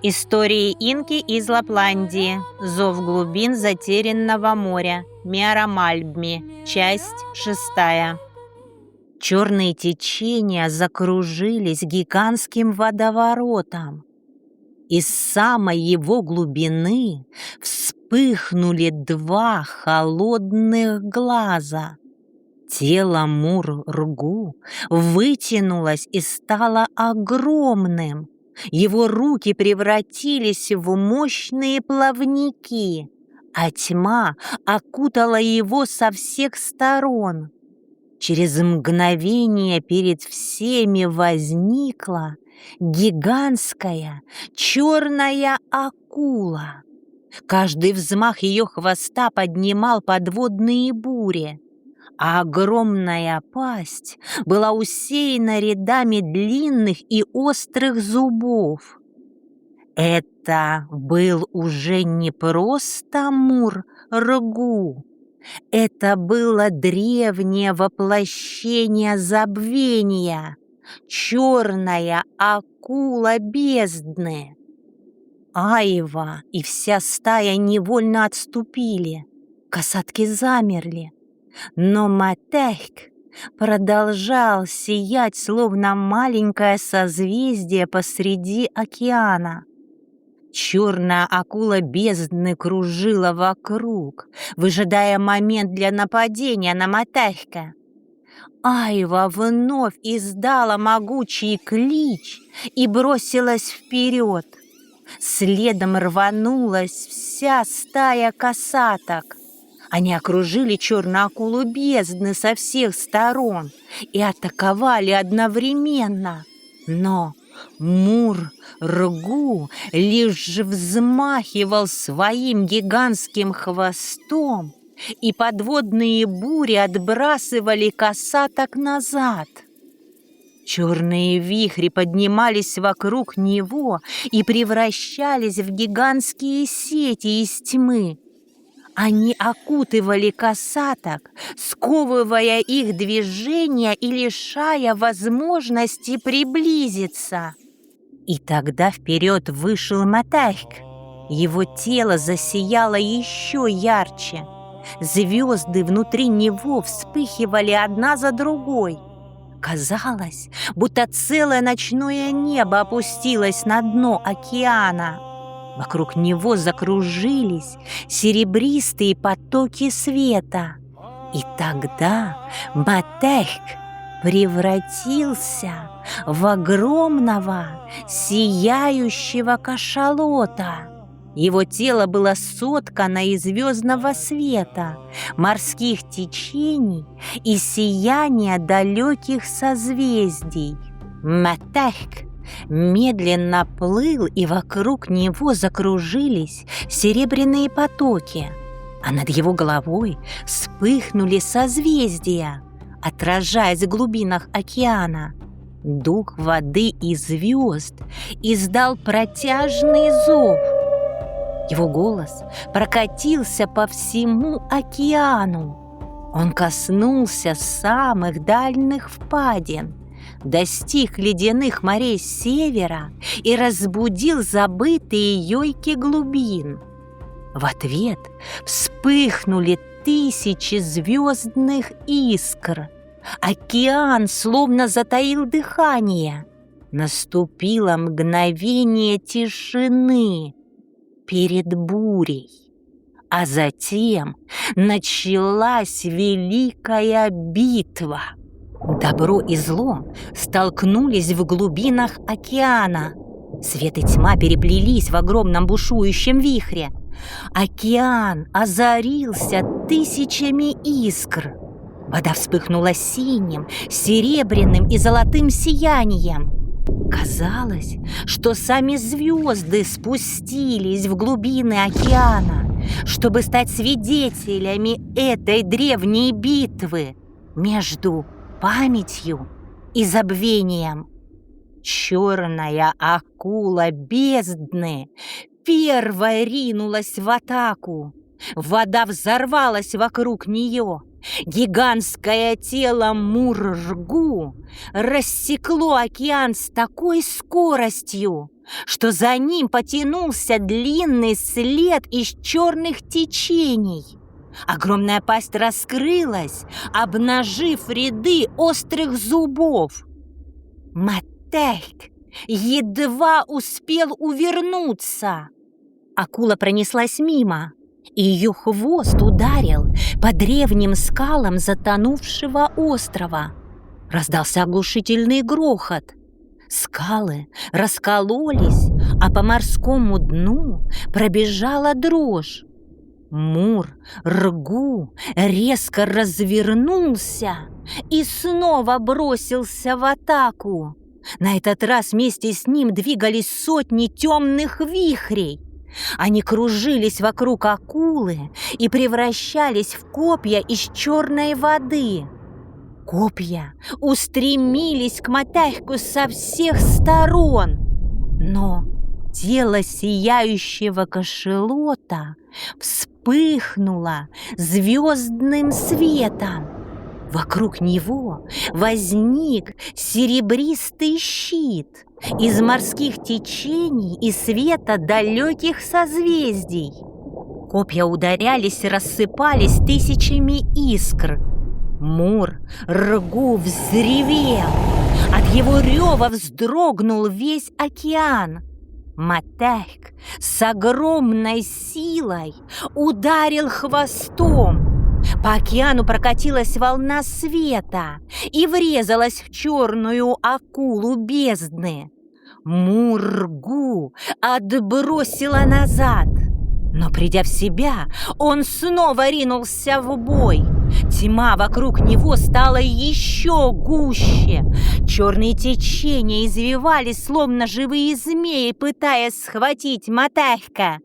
Истории инки из Лапландии. Зов глубин затерянного моря. Миара Мальбми. Часть 6. Черные течения закружились гигантским водоворотом. Из самой его глубины вспыхнули два холодных глаза. Тело Мур-Ргу вытянулось и стало огромным. Его руки превратились в мощные плавники, а тьма окутала его со всех сторон. Через мгновение перед всеми возникла гигантская черная акула. Каждый взмах ее хвоста поднимал подводные бури, а огромная пасть была усеяна рядами длинных и острых зубов. Это был уже не просто Мур-Ргу. Это было древнее воплощение забвения, черная акула бездны. Айва и вся стая невольно отступили, касатки замерли. Но Матехк продолжал сиять, словно маленькое созвездие посреди океана. Черная акула бездны кружила вокруг, выжидая момент для нападения на Матехка. Айва вновь издала могучий клич и бросилась вперед. Следом рванулась вся стая касаток. Они окружили черную акулу бездны со всех сторон и атаковали одновременно. Но Мур-Ргу лишь взмахивал своим гигантским хвостом, и подводные бури отбрасывали касаток назад. Черные вихри поднимались вокруг него и превращались в гигантские сети из тьмы. Они окутывали касаток, сковывая их движения и лишая возможности приблизиться. И тогда вперед вышел Матехк. Его тело засияло еще ярче. Звезды внутри него вспыхивали одна за другой. Казалось, будто целое ночное небо опустилось на дно океана. Вокруг него закружились серебристые потоки света. И тогда Матехк превратился в огромного сияющего кашалота. Его тело было соткано из звездного света, морских течений и сияния далеких созвездий. Матехк медленно плыл, и вокруг него закружились серебряные потоки, а над его головой вспыхнули созвездия, отражаясь в глубинах океана. Дух воды и звезд издал протяжный зов. Его голос прокатился по всему океану. Он коснулся самых дальних впадин, достиг ледяных морей севера и разбудил забытые йойки глубин. В ответ вспыхнули тысячи звездных искр. Океан словно затаил дыхание. Наступило мгновение тишины перед бурей. А затем началась великая битва. Добро и зло столкнулись в глубинах океана. Свет и тьма переплелись в огромном бушующем вихре. Океан озарился тысячами искр. Вода вспыхнула синим, серебряным и золотым сиянием. Казалось, что сами звезды спустились в глубины океана, чтобы стать свидетелями этой древней битвы между памятью и забвением. Черная акула бездны первая ринулась в атаку. Вода взорвалась вокруг нее. Гигантское тело Мур-Ргу рассекло океан с такой скоростью, что за ним потянулся длинный след из черных течений. Огромная пасть раскрылась, обнажив ряды острых зубов. Матехк едва успел увернуться. Акула пронеслась мимо, и ее хвост ударил по древним скалам затонувшего острова. Раздался оглушительный грохот. Скалы раскололись, а по морскому дну пробежала дрожь. Мур-Ргу резко развернулся и снова бросился в атаку. На этот раз вместе с ним двигались сотни темных вихрей. Они кружились вокруг акулы и превращались в копья из черной воды. Копья устремились к Матехку со всех сторон, но тело сияющего кашалота вспыхнуло звездным светом. Вокруг него возник серебристый щит из морских течений и света далеких созвездий. Копья ударялись и рассыпались тысячами искр. Мур-Ргу взревел. От его рева вздрогнул весь океан. Матехк с огромной силой ударил хвостом. По океану прокатилась волна света и врезалась в черную акулу бездны. Мур-Ргу отбросила назад, но, придя в себя, он снова ринулся в бой. Тьма вокруг него стала еще гуще. Черные течения извивались, словно живые змеи, пытаясь схватить Матехка.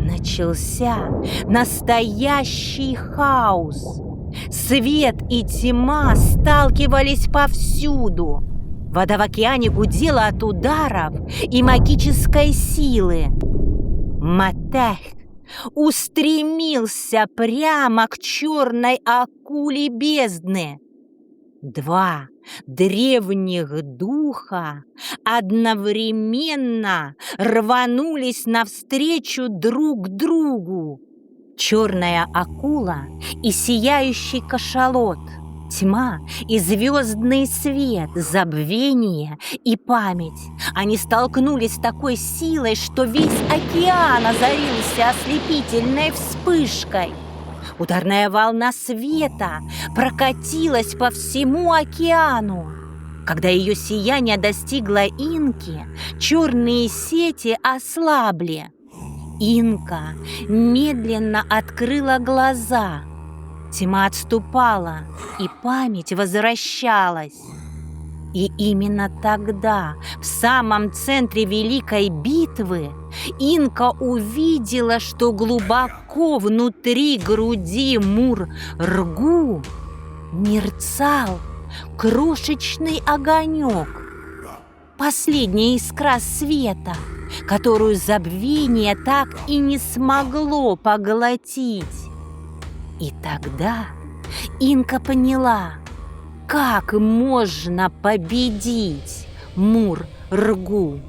Начался настоящий хаос. Свет и тьма сталкивались повсюду. Вода в океане гудела от ударов и магической силы. Матехк устремился прямо к черной акуле бездны. Два древних духа одновременно рванулись навстречу друг другу. Черная акула и сияющий кашалот, тьма и звездный свет, забвение и память. Они столкнулись с такой силой, что весь океан озарился ослепительной вспышкой. Ударная волна света прокатилась по всему океану. Когда ее сияние достигло Инки, черные сети ослабли. Инка медленно открыла глаза. Тьма отступала, и память возвращалась. И именно тогда, в самом центре великой битвы, Инка увидела, что глубоко внутри груди Мур-Ргу мерцал крошечный огонек. Последняя искра света, которую забвение так и не смогло поглотить. И тогда Инка поняла, как можно победить Мур-Ргу.